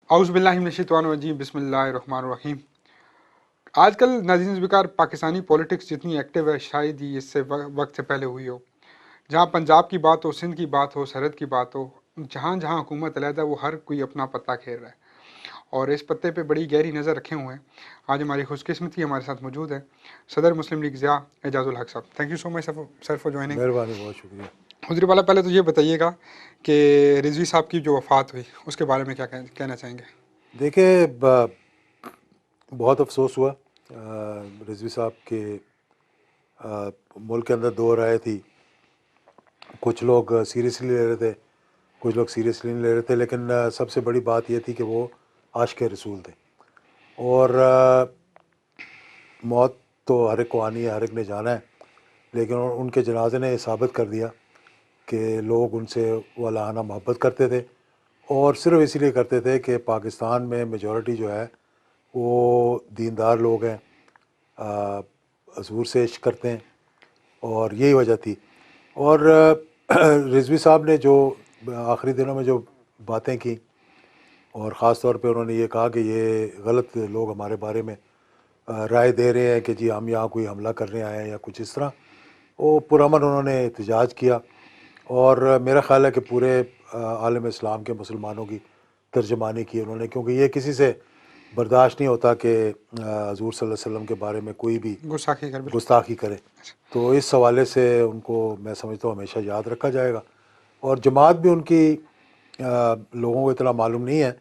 औज़ुबिल्लाहिमिनश्शैतानिर्रजीम बिस्मिल्लाहिर्रहमानिर्रहीम। आजकल नाज़रीन ज़िक्र पाकिस्तानी पॉलिटिक्स जितनी एक्टिव है शायद ही इससे वक्त से पहले हुई हो। जहाँ पंजाब की बात हो, सिंध की बात हो, सरहद की बात हो, जहाँ जहाँ हुकूमत अलहदा वो हर कोई अपना पत्ता खेल रहा है और इस पत्ते पे बड़ी गहरी नज़र रखे हुए हैं। आज हमारी खुशकिस्मती हमारे साथ मौजूद है सदर मुस्लिम लीग ज़िया एजाजुल हक साहब। Thank you so much sir for joining. मेहरबानी, बहुत शुक्रिया। हुजूर वाला पहले तो ये बताइएगा कि रिजवी साहब की जो वफ़ात हुई उसके बारे में क्या कहना चाहेंगे। देखिए, बहुत अफसोस हुआ। रिजवी साहब के मुल्क के अंदर दो राय थी। कुछ लोग सीरियसली ले रहे थे, कुछ लोग सीरियसली नहीं ले रहे थे, लेकिन सबसे बड़ी बात यह थी कि वो आशिक़ रसूल थे। और मौत तो हर एक को आनी है, हर एक ने जाना है, लेकिन उनके जनाजे ने साबित कर दिया कि लोग उनसे वालाना मोहब्बत करते थे और सिर्फ़ इसीलिए करते थे कि पाकिस्तान में मेजॉरिटी जो है वो दीनदार लोग हैं, हज़ूर से इश्क करते हैं, और यही वजह थी। और रिजवी साहब ने जो आखिरी दिनों में जो बातें की, और ख़ास तौर पे उन्होंने ये कहा कि ये गलत लोग हमारे बारे में राय दे रहे हैं कि जी हम यहाँ कोई हमला करने आए हैं या कुछ इस तरह, वो पुरअमन उन्होंने एहतजाज किया। और मेरा ख़्याल है कि पूरे आलम इस्लाम के मुसलमानों की तर्जमानी की उन्होंने, क्योंकि ये किसी से बर्दाश्त नहीं होता कि हज़ूर सल्लल्लाहु अलैहि वसल्लम के बारे में कोई भी गुस्ताखी कर बिल्कुल। गुस्ताखी करे। तो इस हवाले से उनको मैं समझता हूँ हमेशा याद रखा जाएगा। और जमात भी उनकी लोगों को इतना मालूम नहीं है,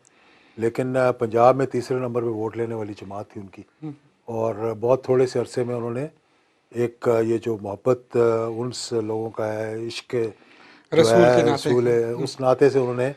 लेकिन पंजाब में तीसरे नंबर पे वोट लेने वाली जमात थी उनकी। और बहुत थोड़े से अरसे में उन्होंने एक ये जो मोहब्बत उन लोगों का है, इश्क जो रसूल के है नाते। रसूल है, उस नाते से उन्होंने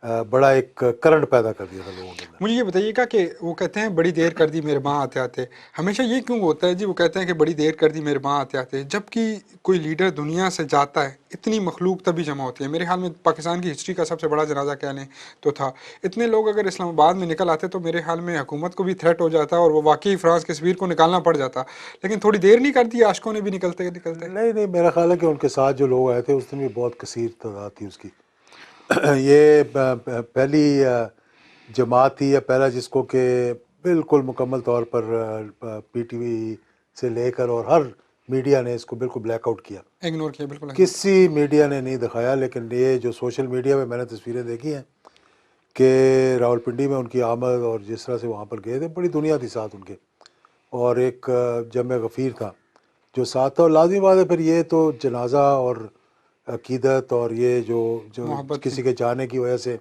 बड़ा एक करंट पैदा कर दिया था लोगों के अंदर। मुझे ये बताइएगा कि वो कहते हैं बड़ी देर कर दी मेरे माँ आते आते, हमेशा ये क्यों होता है जी? वो कहते हैं कि बड़ी देर कर दी मेरे माँ आते आते, जबकि कोई लीडर दुनिया से जाता है इतनी मखलूक तभी जमा होती है। मेरे ख्याल में पाकिस्तान की हिस्ट्री का सबसे बड़ा जनाजा कह लें तो था। इतने लोग अगर इस्लामाबाद में निकल आते तो मेरे ख्याल में हुकूमत को भी थ्रेट हो जाता और वो वाकई फ्रांस के सफीर को निकालना पड़ जाता। लेकिन थोड़ी देर नहीं कर दी, आशकों ने भी निकलते निकलते। नहीं नहीं, मेरा ख्याल है कि उनके साथ जो लोग आए थे उस दिन भी बहुत कसीर तादाद थी उसकी। ये पहली जमात थी, या पहला जिसको कि बिल्कुल मुकम्मल तौर पर पीटीवी से लेकर और हर मीडिया ने इसको बिल्कुल ब्लैकआउट किया। इग्नोर किया बिल्कुल। किसी मीडिया ने नहीं दिखाया, लेकिन ये जो सोशल मीडिया में मैंने तस्वीरें देखी हैं कि रावलपिंडी में उनकी आमद और जिस तरह से वहाँ पर गए थे, बड़ी दुनिया थी साथ उनके। और एक जम गफ़ीर था जो साथ था। और लाजमी बात है फिर ये तो जनाजा और अकीदत और ये जो जो मोहब्बत थी। किसी के जाने की वजह से,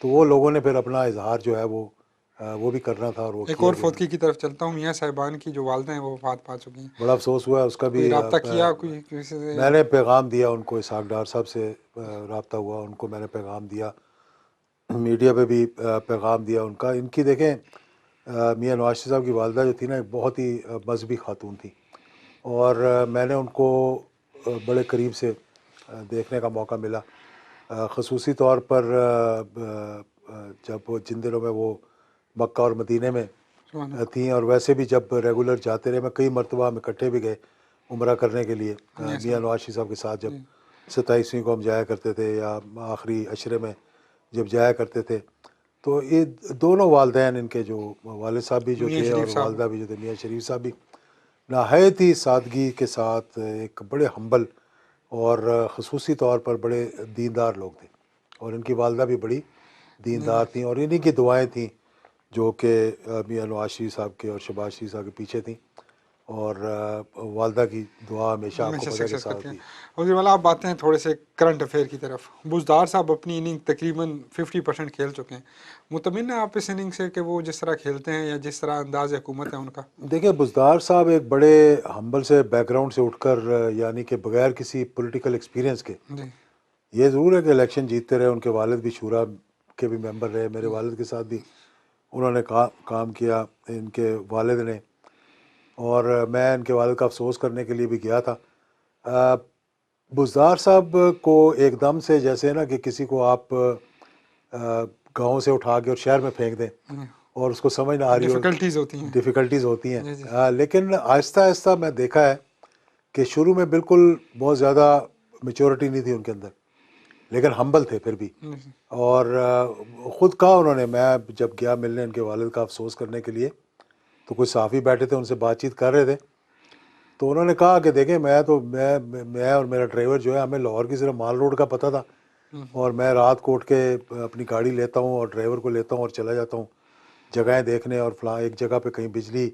तो वो लोगों ने फिर अपना इजहार जो है वो भी करना था, और वो एक किया और भी उन्होंने। फौतगी की तरफ चलता हूँ, मियाँ साहिबान की जो वालदा हैं वो वफात पा चुकी हैं। बड़ा अफसोस हुआ है उसका भी। कोई रब्ता किया कोई किसी से? मैंने पैगाम दिया उनको, इसहाक डार साहब से रब्ता हुआ, उनको मैंने पैगाम दिया, मीडिया पे भी पैगाम दिया उनका। इनकी देखें, मियाँ नवाज शरीफ साहब की वालदा जो थी ना, एक बहुत ही मजहबी खातून थी। और मैंने उनको बड़े करीब से देखने का मौका मिला, ख़ुसूसी तौर पर जब वो जिन दिनों में वो मक्का और मदीने में थी, और वैसे भी जब रेगुलर जाते रहे। मैं कई मरतबा हम इकट्ठे भी गए उम्रा करने के लिए मियाँ नवाज शरीफ साहब के साथ। जब 27वीं को हम जाया करते थे या आखिरी अशरे में जब जाया करते थे, तो ये दोनों वालदैन इनके, जो वालिद साहब भी जो मियाँ थे और शरीफ साहब। वालदा भी जो थे, मियाँ शरीफ साहब भी नहायत ही सादगी के साथ एक बड़े हम्बल और ख़ुसूसी तौर पर बड़े दीनदार लोग थे। और इनकी वालदा भी बड़ी दीनदार थीं, और इन्हीं की दुआएं थीं जो कि मियाँ नवाज शरीफ साहब के और शहबाज शरीफ साहब के पीछे थीं। और वालदा की दुआ हमेशा आंखों हमेशा पर के सक्सेस साथ करती हैं। थी। और वाला आप बातें हैं थोड़े से करंट अफेयर की तरफ। बुजदार साहब अपनी इनिंग तकरीबन 50% खेल चुके हैं। मुतमिन है आप इस इनिंग से कि वो जिस तरह खेलते हैं या जिस तरह अंदाज हुकूमत है उनका? देखिए, बुज़दार साहब एक बड़े हम्बल से बैकग्राउंड से उठकर, यानी कि बगैर किसी पॉलिटिकल एक्सपीरियंस के, जी। ये ज़रूर है कि इलेक्शन जीतते रहे। उनके वालिद भी शूरा के भी मेंबर रहे, मेरे वालिद के साथ भी उन्होंने काम किया इनके वालिद ने। और मैं इनके वालिद का अफसोस करने के लिए भी गया था। बुज़दार साहब को एकदम से, जैसे ना कि किसी को आप गाँव से उठा के और शहर में फेंक दें और उसको समझ ना आ रही हो, डिफ़िकल्टीज होती हैं। डिफ़िकल्टीज़ होती जी जी। हैं। लेकिन आहिस्ता आहिस्ता मैं देखा है कि शुरू में बिल्कुल बहुत ज़्यादा मैच्योरिटी नहीं थी उनके अंदर, लेकिन हम्बल थे फिर भी। जी, और ख़ुद कहा उन्होंने, मैं जब गया मिलने इनके वालिद का अफसोस करने के लिए, तो कुछ सहाफ़ी बैठे थे, उनसे बातचीत कर रहे थे, तो उन्होंने कहा कि देखें, मैं और मेरा ड्राइवर जो है, हमें लाहौर की सिर्फ माल रोड का पता था, और मैं रात को उठ के अपनी गाड़ी लेता हूँ और ड्राइवर को लेता हूँ और चला जाता हूँ जगहें देखने। और फलां एक जगह पे कहीं बिजली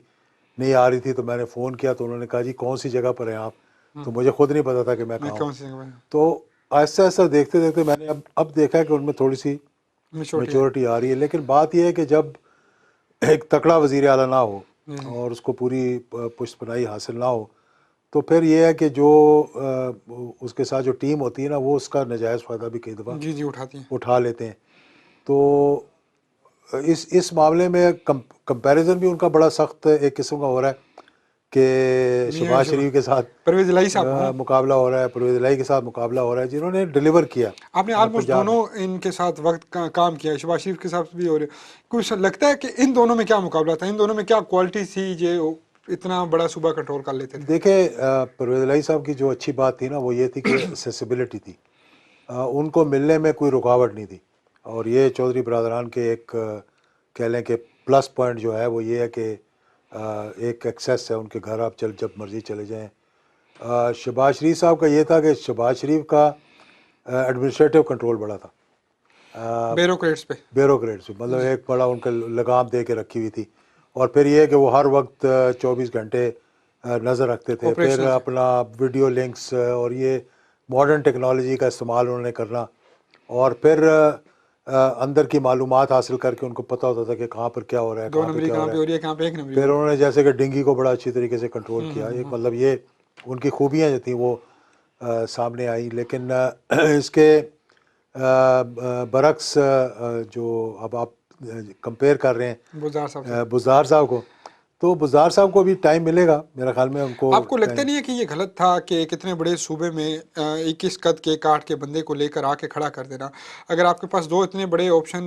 नहीं आ रही थी, तो मैंने फ़ोन किया, तो उन्होंने कहा जी कौन सी जगह पर हैं आप, तो मुझे ख़ुद नहीं पता था कि मैं मैं कहाँ हूँ। कौन सी जगह तो आहिस्ता आहिस्ता देखते देखते मैंने अब देखा है कि उनमें थोड़ी सी में छोटी है। मेच्योरिटी आ रही है। लेकिन बात यह है कि जब एक तकड़ा वज़ीर आला ना हो जी, और उसको पूरी पुष्टपनाही हासिल ना हो, तो फिर ये है कि जो उसके साथ जो टीम होती है ना, वो उसका नाजायज़ फ़ायदा भी कई दफ़ा जी, जी, उठाती हैं। उठा लेते हैं। तो इस मामले में कंपैरिजन भी उनका बड़ा सख्त एक किस्म का हो रहा है कि मियाँ शहबाज शोभा शरीफ के साथ परवेज़ इलाही साहब हों। मुकाबला हो रहा है, परवेज़ इलाही के साथ मुकाबला हो रहा है, जिन्होंने डिलीवर किया आपने ऑलमोस्ट पंजाब में। दोनों इनके साथ वक्त का काम किया है, शहबाज शरीफ के साथ भी। और कुछ लगता है कि इन दोनों में क्या मुकाबला था, इन दोनों में क्या क्वालिटी थी जो इतना बड़ा सूबा कंट्रोल कर लेते थे? देखें, परवेज़ इलाही साहब की जो अच्छी बात थी ना, वो ये थी कि एक्सेसिबिलिटी थी। उनको मिलने में कोई रुकावट नहीं थी। और ये चौधरी बरदरान के एक कह लें कि प्लस पॉइंट जो है वो ये है कि एक एक्सेस है उनके घर, आप जब मर्ज़ी चले जाएं। शहबाज शरीफ साहब का ये था कि शहबाज शरीफ का एडमिनिस्ट्रेटिव कंट्रोल बड़ा था, ब्यूरोक्रेट्स पे। ब्यूरोक्रेट्स, मतलब जी, एक बड़ा उनका लगाम दे के रखी हुई थी। और फिर ये है कि वो हर वक्त 24 घंटे नज़र रखते थे। फिर ऑपरेशनल थे। अपना वीडियो लिंक्स और ये मॉडर्न टेक्नोलॉजी का इस्तेमाल उन्होंने करना। और फिर अंदर की मालूमात हासिल करके उनको पता होता था कि कहाँ पर क्या हो रहा है, दो कहाँ पे नंबरी क्या हो कहाँ रहा पे है। हो रही है, कहाँ पे एक नंबरी हो फिर रही है। उन्होंने जैसे कि डिंगी को बड़ा अच्छी तरीके से कंट्रोल किया। एक हम्म। मतलब ये उनकी खूबियाँ जो थी वो सामने आई। लेकिन इसके बरक्स जो अब आप कंपेयर कर रहे बुज़दार साहब से। हैं बुज़दार साहब को, तो बुज़दार साहब को भी टाइम मिलेगा मेरे ख्याल में, उनको आपको लगता टाइम। नहीं है कि ये गलत था कि कितने बड़े सूबे में 21 कद के काठ के बंदे को लेकर आके खड़ा कर देना? अगर आपके पास दो इतने बड़े ऑप्शन,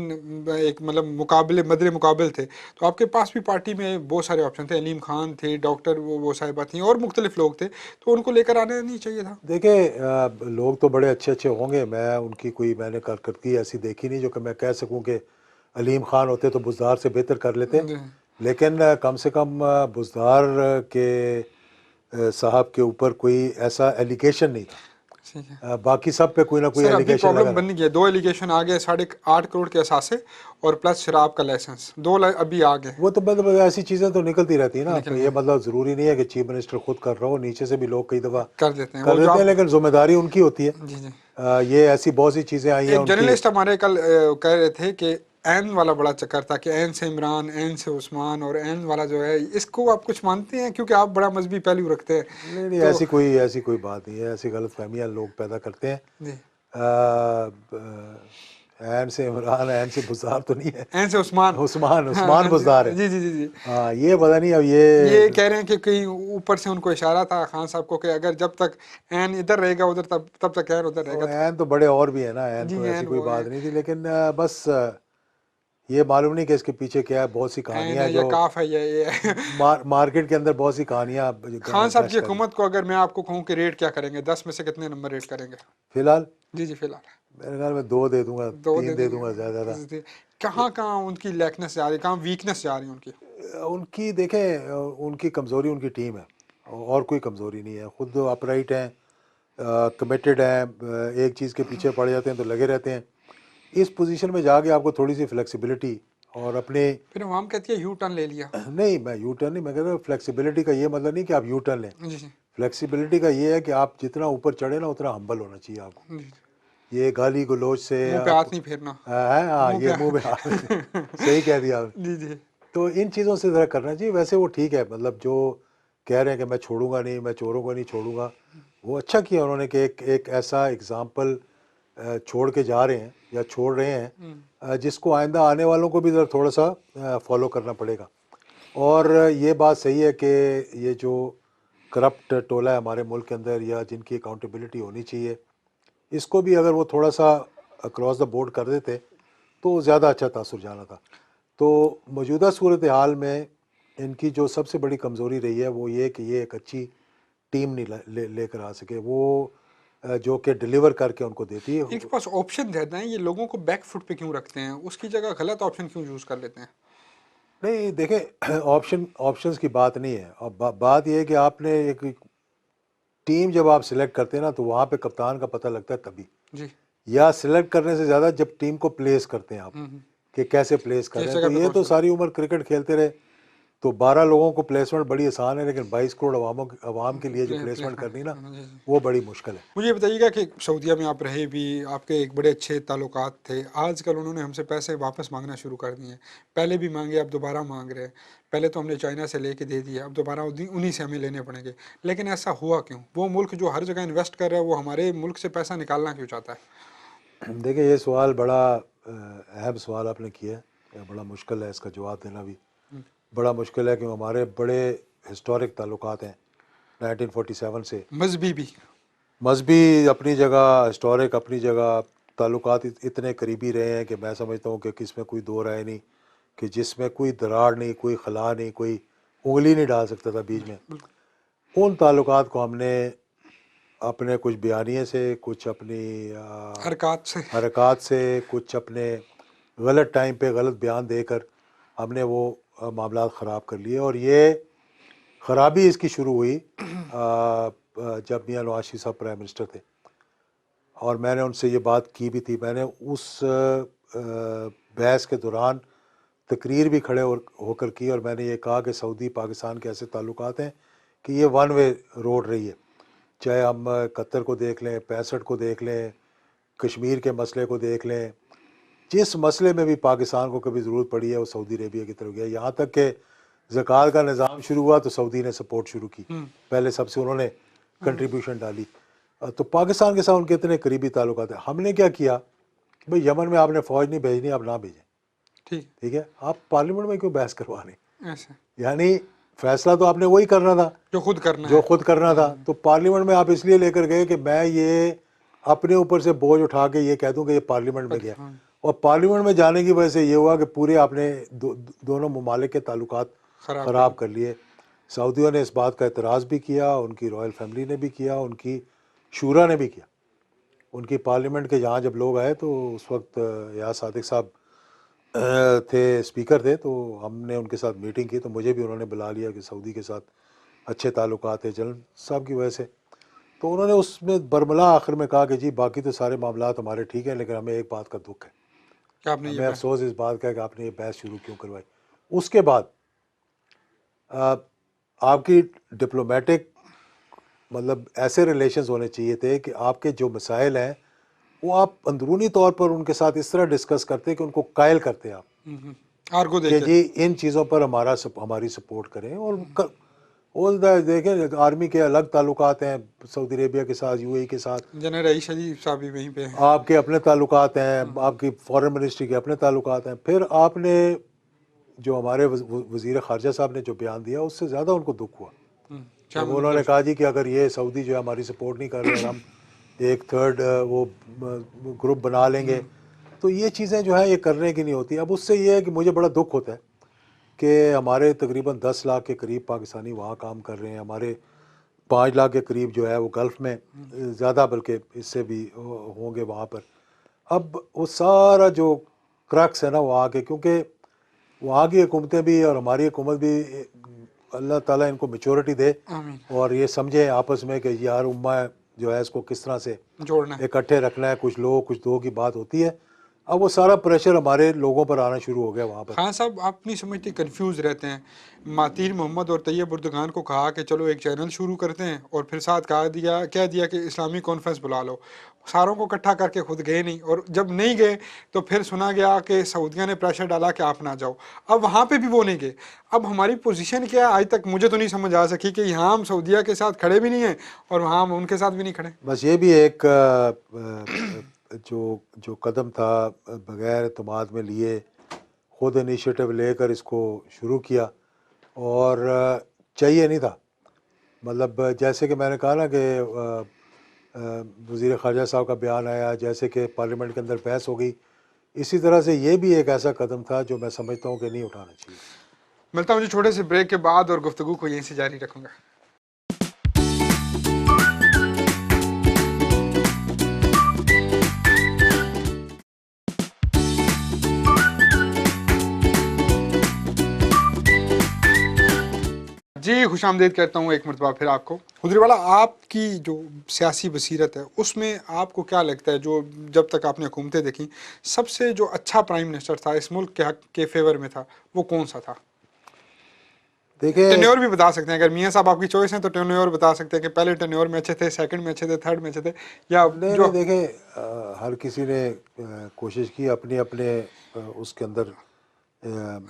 एक मतलब मुकाबले मदरे मुकाबिल थे, तो आपके पास भी पार्टी में बहुत सारे ऑप्शन थे। अलीम खान थे, डॉक्टर वो साहिबा थी और मुख्तलिफ लोग थे, तो उनको लेकर आना नहीं चाहिए था? देखिए, लोग तो बड़े अच्छे अच्छे होंगे, मैं उनकी कोई मैंने कारकर्दगी ऐसी देखी नहीं जो कि मैं कह सकूं कि अलीम खान होते तो बुज़दार से बेहतर कर लेते। जी, लेकिन कम से कम बुज़दार के साहब के ऊपर कोई ऐसा एलिगेशन नहीं था। ठीक है। बाकी सब पे कोई ना कोई सर अभी एलिगेशन लगा प्रॉब्लम था। बन गया, दो एलिगेशन आ गए, 8.5 करोड़ के असासे और प्लस शराब का लाइसेंस, अभी आ गए। वो तो मतलब ऐसी चीज़ें तो निकलती रहती है ना। निकल ये गए। मतलब ज़रूरी नहीं है कि चीफ मिनिस्टर खुद कर रहा हो, नीचे से भी लोग कई दफ़ा कर देते हैं कर वो जो देते हैं, आप। लेकिन जिम्मेदारी उनकी होती है। जी, जी। ये ऐसी बहुत सी चीज़ें आई हैं एक उनकी। जर्नलिस्ट हमारे कल कह रहे थे कि ऐन वाला बड़ा चक्कर था, कि ऐन से इमरान, ऐन से उस्मान, और ऐन वाला जो है, इसको आप कुछ मानते हैं? क्योंकि आप बड़ा मजहबी पहलू रखते हैं। नहीं नहीं, तो ऐसी कोई बात नहीं है। ऐसी गलत फहमियाँ लोग पैदा करते हैं। जी, ऐन से इमरान, ऐन से बुज़दार तो नहीं है। ऐन से उस्मान। उस्मान हाँ उस्मान जी, बुज़दार है। जी, जी, जी, जी। हाँ, ये पता नहीं अब ये ये। कह रहे हैं कि कहीं ऊपर से उनको इशारा था खान साहब को कि अगर जब तक ऐन इधर रहेगा उधर, तब तक ऐन उधर रहेगा। तो ऐन तो बड़े और भी है ना, ऐन जी, तो ऐसी ऐन कोई वो बात है। नहीं थी। लेकिन बस ये मालूम नहीं कि इसके पीछे क्या है। बहुत सी ऐन कहानियाँ है हैं या जो काफ है या ये है। मार्केट के अंदर बहुत सी कहानियाँ खान साहब की गश्त कर रही। हुकूमत को अगर मैं आपको कहूँ कि रेट क्या करेंगे, 10 में से कितने नंबर रेट करेंगे? फिलहाल जी, जी, फिलहाल। मेरे ख्याल में 2 दे दूंगा, दो दे 3 दे दूंगा ज़्यादा ज़्यादा। देंगे। कहाँ कहाँ उनकी लैकनेस जा रही है, कहाँ वीकनेस जा रही है उनकी? उनकी देखें, उनकी कमज़ोरी उनकी टीम है, और कोई कमज़ोरी नहीं है। ख़ुद अपराइट हैं, कमिटेड हैं, एक चीज़ के पीछे पड़ जाते हैं तो लगे रहते हैं। इस पोजीशन में जाके आपको थोड़ी सी फ्लेक्सिबिलिटी और अपने फिर अवाम कहती है यू टर्न ले लिया। नहीं, मैं यू टर्न नहीं, मैं कह रहा हूँ फ्लेक्सिबिलिटी का ये मतलब नहीं कि आप यू टर्न लें। जी, जी, फ्लेक्सिबिलिटी का ये है कि आप जितना ऊपर चढ़े ना, उतना हम्बल होना चाहिए आपको। जी। ये गाली गलौज से मुंह पे आप हाथ नहीं फेरना। है, हाँ, मुंह ये पे मुंह में हाथ सही कह दिया आपने। जी, जी। तो इन चीज़ों से ज़रा करना चाहिए। वैसे वो ठीक है, मतलब जो कह रहे हैं कि मैं छोड़ूंगा नहीं, मैं चोरों को नहीं छोड़ूंगा, वो अच्छा किया उन्होंने कि एक ऐसा एग्ज़ाम्पल छोड़ के जा रहे हैं या छोड़ रहे हैं, जिसको आइंदा आने वालों को भी ज़रा थोड़ा सा फॉलो करना पड़ेगा। और ये बात सही है कि ये जो करप्ट टोला है हमारे मुल्क के अंदर, या जिनकी अकाउंटेबिलिटी होनी चाहिए, इसको भी अगर वो थोड़ा सा अक्रॉस द बोर्ड कर देते तो ज़्यादा अच्छा तासुर जाना था। तो मौजूदा सूरत हाल में इनकी जो सबसे बड़ी कमज़ोरी रही है वो ये कि ये एक अच्छी टीम नहीं लेकर आ सके। वो जो कि डिलीवर करके उनको देती है। इनके पास ऑप्शन ज़्यादा हैं, ये लोगों को बैक फुट पे क्यों रखते हैं, उसकी जगह गलत ऑप्शन क्यों चूज़ कर लेते हैं? नहीं देखें, ऑप्शंस की बात नहीं है। अब बात यह है कि आपने एक टीम जब आप सिलेक्ट करते हैं ना, तो वहाँ पे कप्तान का पता लगता है तभी, जी। या सिलेक्ट करने से ज़्यादा जब टीम को प्लेस करते हैं आप, कि कैसे प्लेस कर किस रहे हैं। जगह तो पे ये कौन तो सा? सारी उम्र क्रिकेट खेलते रहे, तो 12 लोगों को प्लेसमेंट बड़ी आसान है, लेकिन 22 करोड़ अवाम के लिए जो प्लेसमेंट करनी ना, जी, जी। वो बड़ी मुश्किल है। मुझे ये बताइएगा कि सऊदीया में आप रहे भी, आपके एक बड़े अच्छे ताल्लुकात थे, आजकल उन्होंने हमसे पैसे वापस मांगना शुरू कर दिए हैं। पहले भी मांगे, अब दोबारा मांग रहे हैं। पहले तो हमने चाइना से लेके दे दिया, अब दोबारा उन्हीं से हमें लेने पड़ेंगे। लेकिन ऐसा हुआ क्यों? वो मुल्क जो हर जगह इन्वेस्ट कर रहा है, वो हमारे मुल्क से पैसा निकालना क्यों चाहता है? देखिए, ये सवाल बड़ा अहम सवाल आपने किया है, बड़ा मुश्किल है इसका जवाब देना भी। बड़ा मुश्किल है कि हमारे बड़े हिस्टोरिक ताल्लुकात हैं 1947 से। मजहबी भी। मजहबी अपनी जगह, हिस्टोरिक अपनी जगह, ताल्लुकात इतने करीबी रहे हैं कि मैं समझता हूँ कि किसमें कोई दो राय नहीं, कि जिसमें कोई दरार नहीं, कोई खला नहीं, कोई उंगली नहीं डाल सकता था बीच में। उन ताल्लुकात को हमने अपने कुछ बयानिए से, कुछ अपनी हरकत से। हरकत से, कुछ अपने गलत टाइम पे गलत बयान देकर हमने वो मामला ख़राब कर लिए। और ये ख़राबी इसकी शुरू हुई जब मियां नवाज शरीफ साहब प्राइम मिनिस्टर थे, और मैंने उनसे ये बात की भी थी। मैंने उस बहस के दौरान तकरीर भी खड़े होकर की, और मैंने ये कहा कि सऊदी पाकिस्तान के ऐसे ताल्लुकात हैं कि ये वन वे रोड रही है। चाहे हम कतर को देख लें, 65 को देख लें, कश्मीर के मसले को देख लें, जिस मसले में भी पाकिस्तान को कभी ज़रूरत पड़ी है वो सऊदी अरेबिया की तरफ गया। यहाँ तक कि ज़कात का निज़ाम शुरू हुआ तो सऊदी ने सपोर्ट शुरू की, पहले सबसे उन्होंने कंट्रीब्यूशन डाली। तो पाकिस्तान के साथ उनके इतने करीबी ताल्लुकात हैं। हमने क्या किया, भाई यमन में आपने फ़ौज नहीं भेजनी, आप ना भेजें, ठीक। ठीक है, आप पार्लियामेंट में क्यों बहस करवानी? ऐसे यानी फैसला तो आपने वही करना था जो खुद करना जो है। खुद करना था। तो पार्लियामेंट में आप इसलिए लेकर गए कि मैं ये अपने ऊपर से बोझ उठा के ये कह दूं कि ये पार्लियामेंट में गया, और पार्लियामेंट में जाने की वजह से ये हुआ कि पूरे आपने दोनों ममालिक के ताल्लुकात ख़राब कर लिए। सऊदियों ने इस बात का एतराज़ भी किया, उनकी रॉयल फैमिली ने भी किया, उनकी शूरा ने भी किया। उनकी पार्लियामेंट के यहाँ जब लोग आए तो उस वक्त या सादिक साहब थे, स्पीकर थे, तो हमने उनके साथ मीटिंग की, तो मुझे भी उन्होंने बुला लिया कि सऊदी के साथ अच्छे ताल्लुकात है जनरल साहब की वजह से। तो उन्होंने उसमें बरमला आखिर में कहा कि जी बाकी तो सारे मामलात हमारे ठीक हैं, लेकिन हमें एक बात का दुख है, क्या आपने हमें अफसोस इस बात का है कि आपने ये बहस शुरू क्यों करवाई। उसके बाद आपकी डिप्लोमेटिक मतलब ऐसे रिलेशंस होने चाहिए थे कि आपके जो मसाइल हैं वो आप अंदरूनी तौर पर उनके साथ इस तरह डिस्कस करते कि उनको कायल करते आप आर्गो कि देके। जी इन चीज़ों पर हमारी सपोर्ट करें। और देखें, आर्मी के अलग ताल्लुकात हैं सऊदी अरेबिया के साथ, यूएई के साथ, जनरल रईस शरीफ साहब भी वहीं पे हैं। आपके अपने ताल्लुकात हैं, आपकी फॉरेन मिनिस्ट्री के अपने ताल्लुकात हैं। फिर आपने जो हमारे वज़ीर ख़ारजा साहब ने जो बयान दिया उससे ज़्यादा उनको दुख हुआ जब उन्होंने कहा जी कि अगर ये सऊदी जो है हमारी सपोर्ट नहीं कर रहे और हम एक थर्ड वो ग्रुप बना लेंगे, तो ये चीज़ें जो है ये करने की नहीं होती। अब उससे ये है कि मुझे बड़ा दुख होता है कि हमारे तकरीबन 10 लाख के करीब पाकिस्तानी वहाँ काम कर रहे हैं, हमारे 5 लाख के करीब जो है वो गल्फ़ में, ज़्यादा बल्कि इससे भी होंगे वहाँ पर। अब वो सारा जो क्रक्स है ना वहाँ के, क्योंकि वहाँ की हुकूमतें भी और हमारी हुकूमत भी, अल्लाह ताला इनको मैच्योरिटी दे और ये समझे आपस में कि यार उम्मा जो है इसको किस तरह से जोड़ना है, इकट्ठे रखना है। कुछ लोग कुछ दो की बात होती है। अब वो सारा प्रेशर हमारे लोगों पर आना शुरू हो गया वहाँ पर। खान साहब आप नहीं समझते, कंफ्यूज रहते हैं। मातीर मोहम्मद और तैयब उर्दुगान को कहा कि चलो एक चैनल शुरू करते हैं, और फिर साथ कह दिया कि इस्लामी कॉन्फ्रेंस बुला लो। सारों को इकट्ठा करके खुद गए नहीं, और जब नहीं गए तो फिर सुना गया कि सऊदिया ने प्रेशर डाला कि आप ना जाओ। अब वहाँ पे भी वो नहीं गए। अब हमारी पोजीशन क्या है आज तक मुझे तो नहीं समझ आ सकी कि यहाँ हम सऊदिया के साथ खड़े भी नहीं हैं और वहाँ हम उनके साथ भी नहीं खड़े। बस ये भी एक जो कदम था बग़ैर एतमाद में लिए, खुद इनिशिएटिव लेकर इसको शुरू किया, और चाहिए नहीं था। मतलब जैसे कि मैंने कहा ना कि वज़ीर ख़ारजा साहब का बयान आया, जैसे कि पार्लियामेंट के अंदर बहस हो गई, इसी तरह से ये भी एक ऐसा कदम था जो मैं समझता हूँ कि नहीं उठाना चाहिए। मिलता हूँ मुझे छोटे से ब्रेक के बाद और गुफ्तगू को यहीं से जारी रखूँगा। जी, खुशामदीद कहता हूँ एक मरतबा फिर आपको। हुजूरवाला, आपकी जो सियासी बसीरत है, उसमें आपको क्या लगता है, जो जब तक आपने हुकूमतें देखी, सबसे जो अच्छा प्राइम मिनिस्टर था, इस मुल्क के हक के फेवर में था, वो कौन सा था? देखिए, टेन्योर भी बता सकते हैं, अगर मियाँ साहब आपकी चॉइस है तो टेन्योर बता सकते हैं कि पहले टेन्योर में अच्छे थे, सेकंड में अच्छे थे, थर्ड में अच्छे थे, या नहीं जो नहीं, देखें, हर किसी ने कोशिश की अपने अपने उसके अंदर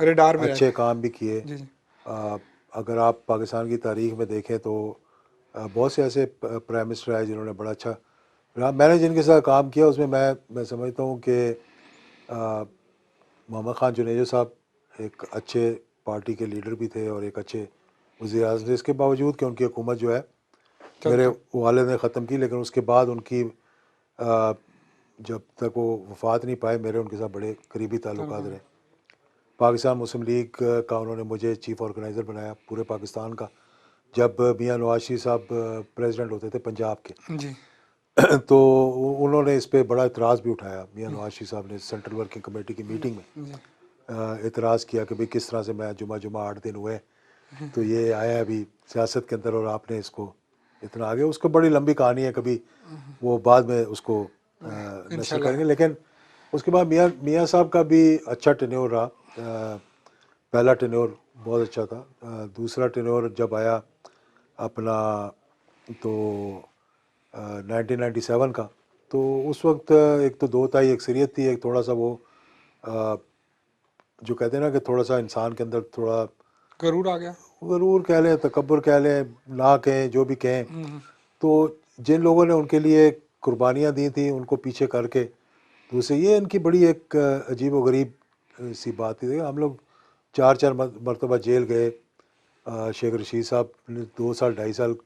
रेडार में अच्छे रहते काम भी किए। हैं। जी जी। अ, अगर आप पाकिस्तान की तारीख में देखें तो बहुत से ऐसे प्राइम मिनिस्टर आए जिन्होंने बड़ा अच्छा मैंने जिनके साथ काम किया उसमें मैं समझता हूँ कि मोहम्मद ख़ान जुनेजो साहब एक अच्छे पार्टी के लीडर भी थे और एक अच्छे वज़ीर आज़म थे। इसके बावजूद कि उनकी हुकूमत जो है मेरे चलते। वालिद ने ख़त्म की, लेकिन उसके बाद उनकी जब तक वो वफ़ात नहीं पाए मेरे उनके साथ बड़े करीबी ताल्लुकात रहे। पाकिस्तान मुस्लिम लीग का उन्होंने मुझे चीफ़ ऑर्गेनाइज़र बनाया पूरे पाकिस्तान का, जब मियाँ नवाज शरीफ साहब प्रेसिडेंट होते थे पंजाब के। जी तो उन्होंने इस पे बड़ा इतराज़ भी उठाया। मियाँ नवाज शरीफ साहब ने सेंट्रल वर्किंग कमेटी की मीटिंग में जी। इतराज़ किया कि भाई किस तरह से मैं जुमा जुमा 8 दिन हुए तो ये आया है अभी सियासत के अंदर और आपने इसको इतना आगे, उसको बड़ी लंबी कहानी है, कभी वो बाद में उसको नशर इंशाल्लाह। करेंगे। लेकिन उसके बाद मियाँ मियाँ साहब का भी अच्छा टेन्योर रहा। पहला टेन्योर बहुत अच्छा था। दूसरा टेन्योर जब आया अपना तो 1997 का, तो उस वक्त एक तो दो था, एक शरीयत थी, एक थोड़ा सा वो अ, जो कहते हैं ना कि थोड़ा सा इंसान के अंदर थोड़ा गरूर आ गया। गरूर कह लें, तकब्बुर कह लें, ना कहें, जो भी कहें। तो जिन लोगों ने उनके लिए कुर्बानियाँ दी थी उनको पीछे करके दूसरे, ये इनकी बड़ी एक अजीब व गरीब सी बात थी। हम लोग चार चार मरतबा जेल गए। शेख रशीद साहब ने 2 साल 2.5 साल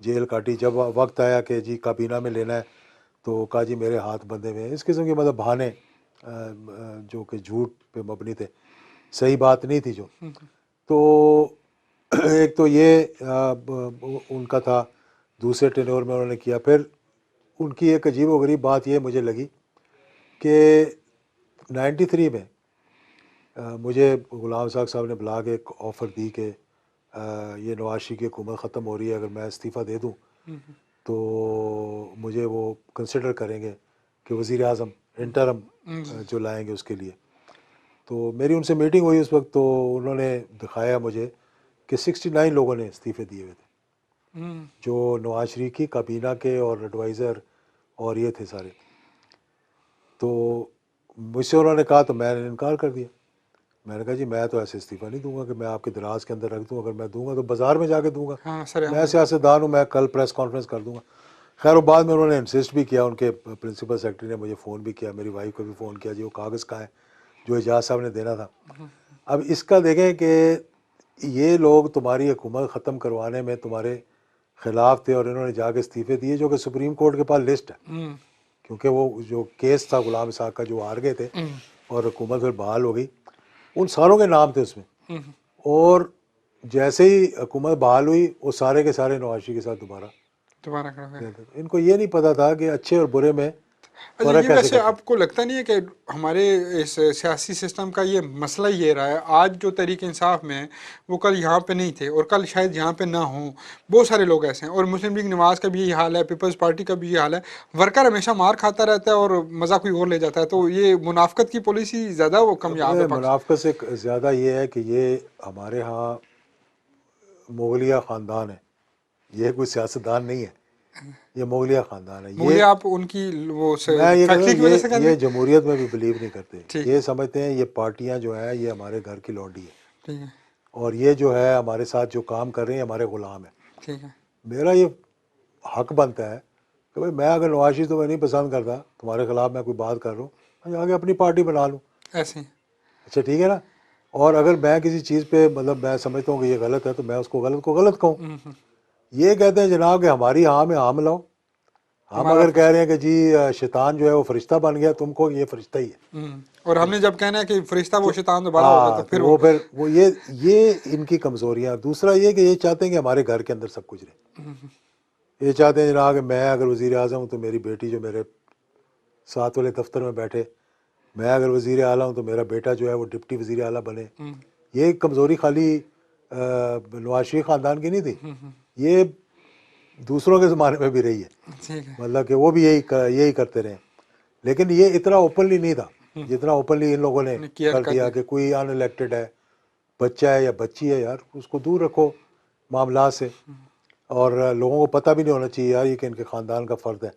जेल काटी। जब वक्त आया कि जी काबीना में लेना है तो कहा जी मेरे हाथ बंधे हुए हैं। इस किस्म के मतलब बहाने जो कि झूठ पे मबनी थे, सही बात नहीं थी जो। तो एक तो ये उनका था। दूसरे टेन्योर में उन्होंने किया। फिर उनकी एक अजीब व गरीब बात ये मुझे लगी कि 93 में मुझे गुलाम साहब साहब ने बुला के एक ऑफ़र दी कि ये नवाज शरीफ की हुकूमत ख़त्म हो रही है, अगर मैं इस्तीफ़ा दे दूँ तो मुझे वो कंसिडर करेंगे कि वज़ीर आज़म इंटरम जो लाएंगे उसके लिए। तो मेरी उनसे मीटिंग हुई उस वक्त, तो उन्होंने दिखाया मुझे कि 69 लोगों ने इस्तीफ़े दिए हुए थे, जो नवाज शरीफ की काबीना के और एडवाइज़र और ये थे सारे। तो मुझसे उन्होंने कहा तो मैंने इनकार कर दिया। मैंने कहा जी मैं तो ऐसे इस्तीफ़ा नहीं दूंगा कि मैं आपके दराज के अंदर रख दूँ। अगर मैं दूंगा तो बाज़ार में जाके दूंगा। हाँ सर, मैं सियासतदान हूँ, मैं कल प्रेस कॉन्फ्रेंस कर दूंगा। खैर वो बाद में उन्होंने इंसिस्ट भी किया, उनके प्रिंसिपल सेक्रेटरी ने मुझे फ़ोन भी किया, मेरी वाइफ को भी फ़ोन किया, जी वो कागज़ कहाँ है जो एजाज साहब ने देना था। अब इसका देखें कि ये लोग तुम्हारी हुकूमत ख़त्म करवाने में तुम्हारे ख़िलाफ़ थे और इन्होंने जाके इस्तीफ़े दिए, जो कि सुप्रीम कोर्ट के पास लिस्ट है। क्योंकि वो जो केस था गुलाम इसाक का जो हार गए थे और हुकूमत फिर बहाल हो गई, उन सारों के नाम थे उसमें। और जैसे ही हुकूमत बहाल हुई वो सारे के सारे नवाज शरीफ के साथ दोबारा दोबारा खड़ा हुआ। गए थे। इनको ये नहीं पता था कि अच्छे और बुरे में अच्छा, फ़र्क ये कैसे वैसे करते हैं। आपको लगता नहीं है कि हमारे इस सियासी सिस्टम का ये मसला ये रहा है, आज जो तरीके इंसाफ में है वो कल यहाँ पे नहीं थे और कल शायद यहाँ पे ना हों। बहुत सारे लोग ऐसे हैं, और मुस्लिम लीग नवाज का भी यही हाल है, पीपल्स पार्टी का भी यही हाल है। वर्कर हमेशा मार खाता रहता है और मज़ा कोई और ले जाता है। तो ये मुनाफकत की पॉलिसी ज़्यादा वो कामयाब है पाकिस्तान। मुनाफ़क़त से ज़्यादा ये है कि ये हमारे यहाँ मुगलिया ख़ानदान है, ये कोई सियासतदान नहीं है, ये मुगलिया ख़ानदान है। ये मुगलिया आप उनकी वो मैं ये कहता हूँ, फैक्ट्री की वजह से कहते ये हैं। जमहूरियत में भी बिलीव नहीं करते। ठीक ये है। समझते हैं ये पार्टियाँ जो हैं ये हमारे घर की लौंडी है ठीक है। और ये जो है हमारे साथ जो काम कर रहे हैं हमारे ग़ुलाम है। ठीक है। मेरा ये हक बनता है कि भाई मैं अगर नवाज शरीफ तुम्हें नहीं पसंद करता, तुम्हारे ख़िलाफ़ मैं कोई बात कर रहा हूँ, मैं आगे अपनी पार्टी बना लूँ। ऐसे ही। अच्छा ठीक है ना। और अगर मैं किसी चीज़ पे मतलब मैं समझता हूँ कि ये गलत है तो मैं उसको गलत को गलत कहूँ। ये कहते हैं जनाब कि हमारी हाँ में हाँ मिलाओ। हम हमारा अगर कह फर्ज। रहे हैं कि जी शैतान जो है वो फरिश्ता बन गया, तुमको ये फरिश्ता ही है। और हमने जब कहना है कि फरिश्ता वो तो शैतान दोबारा होगा, तो हाँ, तो फिर वो वो। फिर वो ये इनकी कमज़ोरियाँ। दूसरा ये कि ये चाहते हैं कि हमारे घर के अंदर सब कुछ रहे। ये चाहते हैं जनाब कि मैं अगर वज़ीर आज़म हूँ तो मेरी बेटी जो मेरे साथ वाले दफ्तर में बैठे, मैं अगर वज़ीर आला हूँ तो मेरा बेटा जो है वो डिप्टी वज़ीर आला बने। ये कमज़ोरी खाली नवाज शरीफ ख़ानदान की नहीं थी, ये दूसरों के ज़माने में भी रही है। ठीक है। मतलब कि वो भी यही करते रहे, लेकिन ये इतना ओपनली नहीं था जितना ओपनली इन लोगों ने किया कर दिया कि कोई अनइलेक्टेड है, बच्चा है या बच्ची है, यार उसको दूर रखो मामला से। और लोगों को पता भी नहीं होना चाहिए यार ये कि इनके ख़ानदान का फ़र्द है।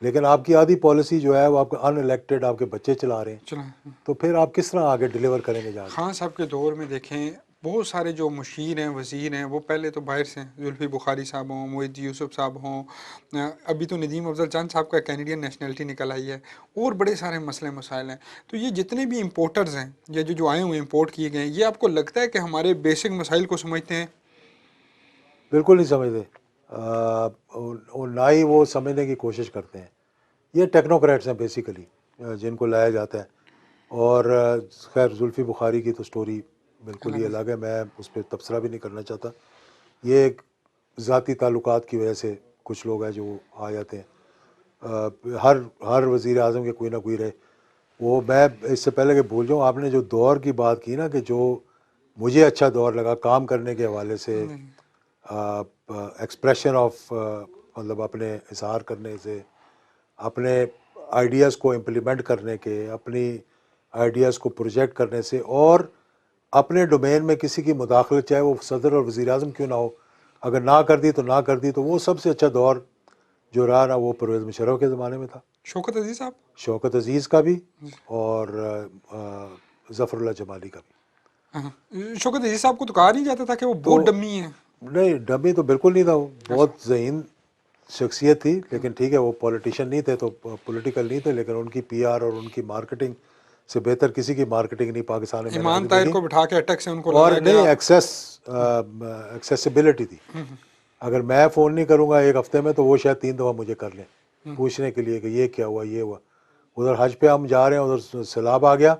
लेकिन आपकी आधी पॉलिसी जो है वो आपके अनइलेक्टेड आपके बच्चे चला रहे हैं, चलो, तो फिर आप किस तरह आगे डिलीवर करेंगे जाके? खान साहब के दौर में देखें बहुत सारे जो मुशीर हैं, वज़ीर हैं, वो पहले तो बाहर से हैं। जुल्फ़ी बुखारी साहब हों, मोहित यूसुफ साहब हों, अभी तो नदीम अफजल चंद साहब का कैनेडियन नेशनलिटी निकल आई है, और बड़े सारे मसले मसाइल हैं। तो ये जितने भी इम्पोर्टर्स हैं या जो आए हुए इम्पोर्ट किए गए हैं, ये आपको लगता है कि हमारे बेसिक मसाइल को समझते हैं? बिल्कुल नहीं समझते, और ना ही वो समझने की कोशिश करते हैं। ये टेक्नोक्रेट्स हैं बेसिकली, जिनको लाया जाता है। और खैर जुल्फ़ी बुखारी की तो स्टोरी बिल्कुल ही अलग है, मैं उस पर तबसरा भी नहीं करना चाहता। ये एक ज़ाती ताल्लुकात की वजह से कुछ लोग हैं जो आ जाते हैं। हर वज़ीर आज़म के कोई ना कोई रहे। वो मैं इससे पहले कि भूल जाऊँ, आपने जो दौर की बात की ना, कि जो मुझे अच्छा दौर लगा काम करने के हवाले से, एक्सप्रेशन ऑफ मतलब अपने इज़हार करने से, अपने आइडियाज़ को इम्प्लीमेंट करने के, अपनी आइडियाज़ को प्रोजेक्ट करने से, और अपने डोमेन में किसी की मुदाखलत, चाहे वो सदर और वज़ीर आज़म क्यों ना हो, अगर ना कर दी तो ना कर दी, तो वो सबसे अच्छा दौर जो रहा ना वो परवेज़ मुशर्रफ के ज़माने में था। शौकत अजीज़ साहब? शौकत अज़ीज़ का भी, और ज़फ़रुल्लाह जमाली का भी। हाँ, शौकत अजीज़ साहब को तो कहा नहीं जाता था कि वो तो बहुत डम्मी हैं? नहीं, डमी तो बिल्कुल नहीं था, वो बहुत ज़हीन शख्सियत थी। लेकिन ठीक है, वो पॉलिटिशियन नहीं थे, तो पॉलिटिकल नहीं थे, लेकिन उनकी पीआर और उनकी मार्केटिंग से बेहतर किसी की मार्केटिंग नहीं पाकिस्तान में मैंने ईमान कभी ताहिर देखी। को बिठा के अटक से उनको और लगाया नहीं, गया। एक्सेसिबिलिटी थी। अगर मैं फ़ोन नहीं करूँगा एक हफ़्ते में, तो वो शायद 3 दफ़ा मुझे कर लें पूछने के लिए कि ये क्या हुआ, ये हुआ। उधर हज पे हम जा रहे हैं, उधर सैलाब आ गया,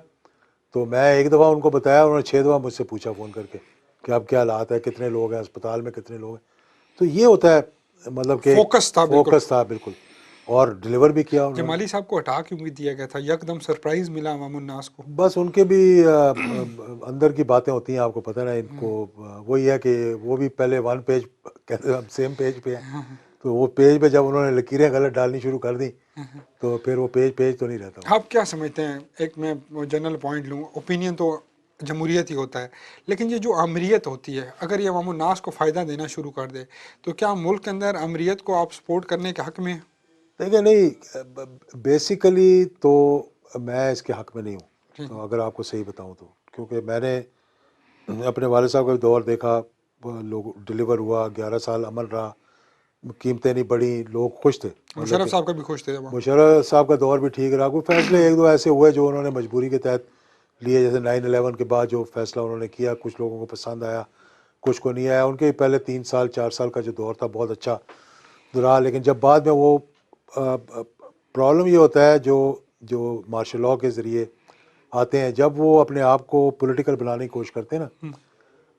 तो मैं एक दफ़ा उनको बताया, उन्होंने 6 दफ़ा मुझसे पूछा फ़ोन करके कि अब क्या हालात है, कितने लोग हैं अस्पताल में, कितने लोग हैं। तो ये होता है, मतलब कि फोकस था बिल्कुल। फोकस था बिल्कुल, और डिलीवर भी किया उन्होंने। जमाली साहब को हटा क्यों भी दिया गया था? यकदम सरप्राइज मिला अवामुन्नास को। बस उनके भी अंदर की बातें होती हैं, आपको पता है ना इनको। वही है कि वो भी पहले वन पेज कहते हैं, सेम पेज पे है, तो वो पेज पे जब उन्होंने लकीरें गलत डालनी शुरू कर दी, तो फिर वो पेज तो नहीं रहता वो। आप क्या समझते हैं, एक मैं जनरल पॉइंट लूँ, ओपिनियन तो जमहूरियत ही होता है, लेकिन ये जो अमरीयत होती है, अगर ये अवामुन्नास को फ़ायदा देना शुरू कर दे, तो क्या मुल्क के अंदर अमरीयत को आप सपोर्ट करने के हक़ में हैं? देखिए, नहीं, बेसिकली तो मैं इसके हक़ में नहीं हूँ, ठीक तो है। अगर आपको सही बताऊँ तो, क्योंकि मैंने अपने वालिद साहब का भी दौर देखा, वो लोग डिलीवर हुआ, 11 साल अमल रहा, कीमतें नहीं बढ़ी, लोग खुश थे। मतलब मुशर्रफ कि साहब का भी खुश थे वहाँ। मुशर्रफ साहब का दौर भी ठीक रहा, कोई फैसले एक दो ऐसे हुए जो उन्होंने मजबूरी के तहत लिए, जैसे 9/11 के बाद जो फैसला उन्होंने किया, कुछ लोगों को पसंद आया, कुछ को नहीं आया। उनके पहले 3 साल 4 साल का जो दौर था बहुत अच्छा रहा, लेकिन जब बाद में वो प्रॉब्लम ये होता है, जो जो मार्शल लॉ के ज़रिए आते हैं, जब वो अपने आप को पॉलिटिकल बनाने की कोशिश करते हैं ना,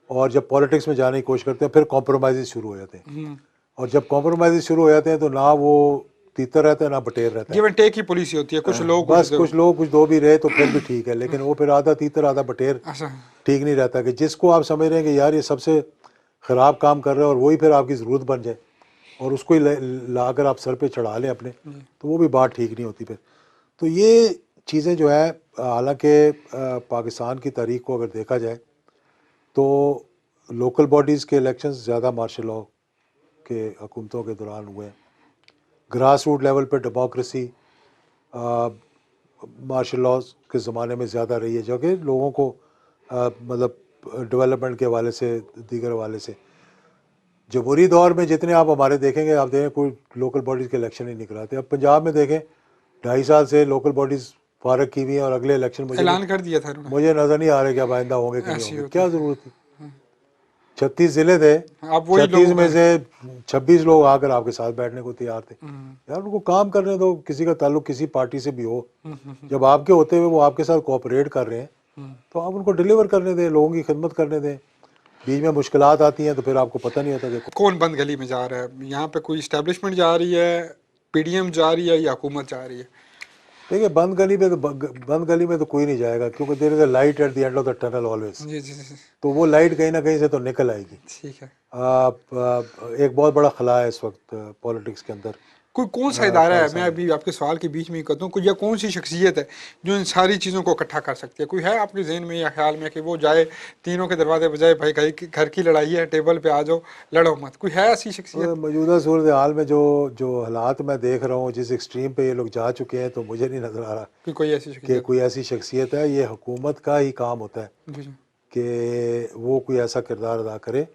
और जब पॉलिटिक्स में जाने की कोशिश करते हैं, फिर कॉम्प्रोमाइज़ शुरू हो जाते हैं। और जब कॉम्प्रोमाइज़ शुरू हो जाते हैं, तो ना वो तीतर रहता है ना बटेर रहता है। गिव एंड टेक की पॉलिसी होती है, कुछ लोग कुछ बस दो। कुछ लोग कुछ दो भी रहे तो फिर भी ठीक है, लेकिन वो फिर आधा तीतर आधा बटेर ऐसा। ठीक नहीं रहता, कि जिसको आप समझ रहे हैं कि यार ये सबसे ख़राब काम कर रहे हैं, और वही फिर आपकी ज़रूरत बन जाए, और उसको ही ला कर आप सर पे चढ़ा लें अपने, तो वो भी बात ठीक नहीं होती फिर। तो ये चीज़ें जो है, हालांकि पाकिस्तान की तारीख को अगर देखा जाए, तो लोकल बॉडीज़ के इलेक्शंस ज़्यादा मार्शल लॉ के हुकूमतों के दौरान हुए हैं। ग्रास रूट लेवल पर डेमोक्रेसी मार्शल लॉज के ज़माने में ज़्यादा रही है, जो कि लोगों को मतलब डेवलपमेंट के हवाले से, दीगर हवाले से। जमहूरी दौर में जितने आप हमारे देखेंगे, आप देखें कोई लोकल बॉडीज़ के इलेक्शन ही नहीं कराते। अब पंजाब में देखें, 2.5 साल से लोकल बॉडीज़ फारग की हुई हैं, और अगले इलेक्शन ऐलान कर दिया था उन्होंने। मुझे नज़र नहीं आ रहे कि अब आइंदा होंगे कि नहीं ऐसे ही होंगे। होता क्या है। ज़रूरत थी? 36 ज़िले थे, आप वही 36 लोगों में का। से 26 लोग आकर आपके साथ बैठने को तैयार थे। यार उनको काम करने दो, किसी का ताल्लुक किसी पार्टी से भी हो, जब आपके होते हुए वो आपके साथ कोऑपरेट कर रहे हैं, तो आप उनको डिलीवर करने दें, लोगों की खिदमत करने दें। बीच में मुश्किलात आती हैं तो फिर आपको पता नहीं होता कि कौन बंद गली में जा रहा है? यहाँ पे कोई इस्टेब्लिशमेंट जा रही है, पीडीएम जा रही है, या हुकूमत जा रही है? देखिए बंद गली में तो कोई नहीं जाएगा, क्योंकि there is a light at the end of the tunnel always. जी जी जी। तो वो लाइट कहीं ना कहीं से तो निकल आएगी। ठीक है। एक बहुत बड़ा खला है इस वक्त पॉलिटिक्स के अंदर कोई कौन सा इदारा है, मैं पाकिस्तान में। अभी आपके सवाल के बीच में ही कहता हूँ, कोई या कौन सी शख्सियत है जो इन सारी चीज़ों को इकट्ठा कर सकती है? कोई है आपके जहन में या ख्याल में कि वो जाए तीनों के दरवाजे बजाए, भाई घर की लड़ाई है, टेबल पे आ जाओ, लड़ो मत? कोई है ऐसी शख्सियत? मौजूदा सूरत हाल में जो जो हालात मैं देख रहा हूँ, जिस एक्सट्रीम पे ये लोग जा चुके हैं, तो मुझे नहीं नज़र आ रहा कि कोई ऐसी कि शख्सियत? कोई ऐसी शख्सियत है। ये हुकूमत का ही काम होता है जी जी। कि वो कोई ऐसा किरदार अदा करे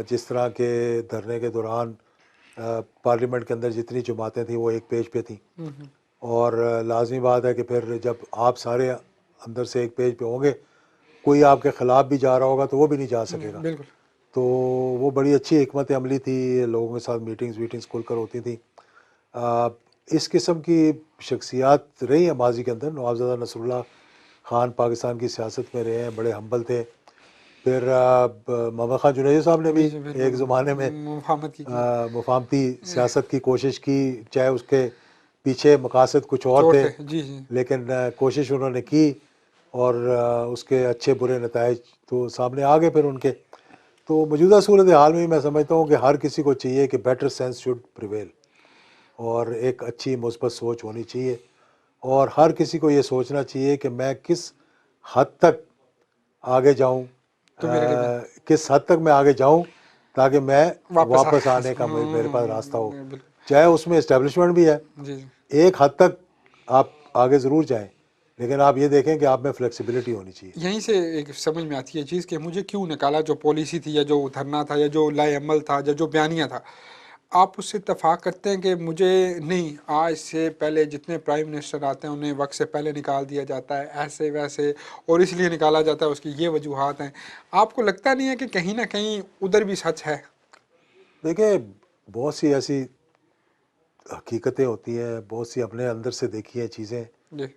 जिस तरह के धरने के दौरान पार्लियामेंट के अंदर जितनी जमातें थी वो एक पेज पे थी, और लाजमी बात है कि फिर जब आप सारे अंदर से एक पेज पे होंगे, कोई आपके ख़िलाफ़ भी जा रहा होगा तो वो भी नहीं जा सकेगा। बिल्कुल। तो वो बड़ी अच्छी हिकमत अमली थी, लोगों के साथ मीटिंग्स वीटिंग्स खुलकर होती थी। इस किस्म की शख्सियात रही हैं माजी के अंदर। नवाबज़ादा नसरुल्लाह ख़ान पाकिस्तान की सियासत में रहे हैं, बड़े हम्बल थे। फिर मोहम्मद ख़ान जुनैदी साहब ने भी जी जी बिल्कुल। एक ज़माने में मुफाहमत की मुफाहमती सियासत की कोशिश की, चाहे उसके पीछे मकासद कुछ और चोट थे, है। जी जी। लेकिन कोशिश उन्होंने की, और उसके अच्छे बुरे नताइज तो सामने आ गए फिर उनके। तो मौजूदा सूरत हाल में मैं समझता हूँ कि हर किसी को चाहिए कि बेटर सेंस शुड प्रिवेल, और एक अच्छी मुस्बत सोच होनी चाहिए, और हर किसी को ये सोचना चाहिए कि मैं किस हद तक आगे जाऊँ, तो मेरे लिए किस हद तक मैं आगे जाऊँ ताकि मैं वापस आ वापस आने का मेरे पास रास्ता हो। बिल्कुल। चाहे उसमें इस्टेब्लिशमेंट भी है, जी जी। एक हद तक आप आगे ज़रूर जाएं, लेकिन आप ये देखें कि आप में फ्लेक्सिबिलिटी होनी चाहिए। यहीं से एक समझ में आती है चीज़ कि मुझे क्यों निकाला, जो पॉलिसी थी या जो धरना था या जो लाए अमल था या जो बयानिया था, आप उससे इत्तेफाक करते हैं कि मुझे नहीं, आज से पहले जितने प्राइम मिनिस्टर आते हैं उन्हें वक्त से पहले निकाल दिया जाता है, ऐसे वैसे, और इसलिए निकाला जाता है, उसकी ये वजूहात हैं। आपको लगता नहीं है कि कहीं ना कहीं उधर भी सच है? देखिए, बहुत सी ऐसी हकीकतें होती हैं, बहुत सी अपने अंदर से देखी हैं चीज़ें, जी।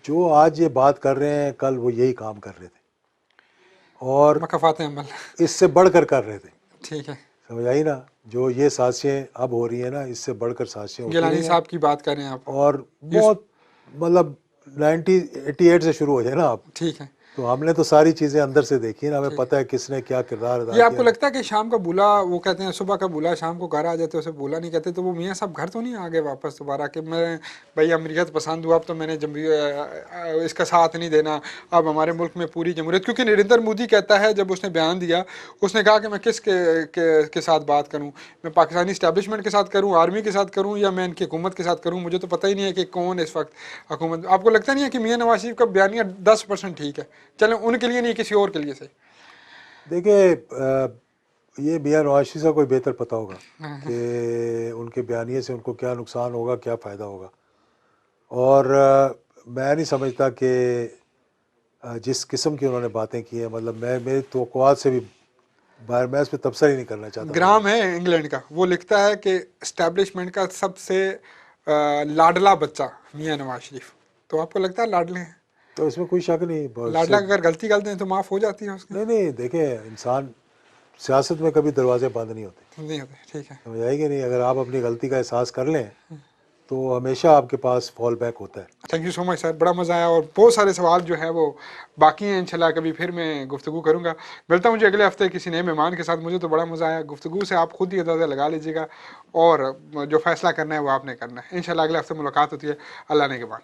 जो आज ये बात कर रहे हैं कल वो यही काम कर रहे थे, और मकफात अमल। इससे बढ़कर कर रहे थे। ठीक है। समझ आई ना? जो ये साजिशें अब हो रही हैं ना, इससे बढ़कर साजिशें होती गिलानी रही हैं। साहब की बात कर रहे हैं आप? और यूस बहुत मतलब 1988 से शुरू हो जाए ना आप, ठीक है। तो हमने तो सारी चीज़ें अंदर से देखी ना, हमें ठीक है। पता है किसने क्या किरदार अदा ये आपको किया। लगता है कि शाम का बुला, वो कहते हैं सुबह का बुला शाम को घर आ जाते, उसे बुला नहीं कहते, तो वो मियाँ साहब घर तो नहीं आ गए वापस दोबारा कि मैं भाई अमरीकत पसंद हुआ, अब तो मैंने इसका साथ नहीं देना, अब हमारे मुल्क में पूरी जमहूरियत? क्योंकि नरेंद्र मोदी कहता है, जब उसने बयान दिया उसने कहा कि मैं के साथ बात करूँ, मैं पाकिस्तानी इस्टेब्लिशमेंट के साथ करूँ, आर्मी के साथ करूँ, या मैं इनकी हुकूमत के साथ करूँ, मुझे तो पता ही नहीं है कि कौन इस वक्त हुकूमत। आपको लगता नहीं है कि मियाँ नवाज शरीफ का बयानिया 10% ठीक है, चलें उनके लिए नहीं किसी और के लिए सही? देखिए, ये मियाँ नवाज शरीफ का कोई बेहतर पता होगा कि उनके बयानिए से उनको क्या नुकसान होगा, क्या फ़ायदा होगा। और मैं नहीं समझता कि जिस किस्म की उन्होंने बातें की हैं, मतलब मैं मेरी तवक्कुआत से भी बाहर, मैं इस पर तबसरा ही नहीं करना चाहता ग्राम मौजूद। है इंग्लैंड का, वो लिखता है कि इस्टेब्लिशमेंट का सबसे लाडला बच्चा मियाँ नवाज शरीफ। तो आपको लगता है लाडले हैं? तो इसमें कोई शक नहीं, बहुत से। लाडला अगर गलती कर दें तो माफ़ हो जाती है उसकी? नहीं नहीं, देखें, इंसान सियासत में कभी दरवाजे बंद नहीं होते। नहीं होते। ठीक है। समझ आएगी नहीं? अगर आप अपनी गलती का एहसास कर लें तो हमेशा आपके पास फॉल बैक होता है। Thank you so much sir, बड़ा मज़ा आया, और बहुत सारे सवाल जो है वो बाकी हैं, इंशाल्लाह कभी फिर मैं गुफ्तगू करूँगा। मिलता हूँ मुझे अगले हफ्ते किसी नए मेहमान के साथ। मुझे तो बड़ा मज़ा आया गुफ्तगू से, आप खुद ही अंदाज़ा लगा लीजिएगा, और जो फ़ैसला करना है वो आपने करना है। इंशाल्लाह अगले हफ्ते मुलाकात होती है। अल्लाह ने के बाद।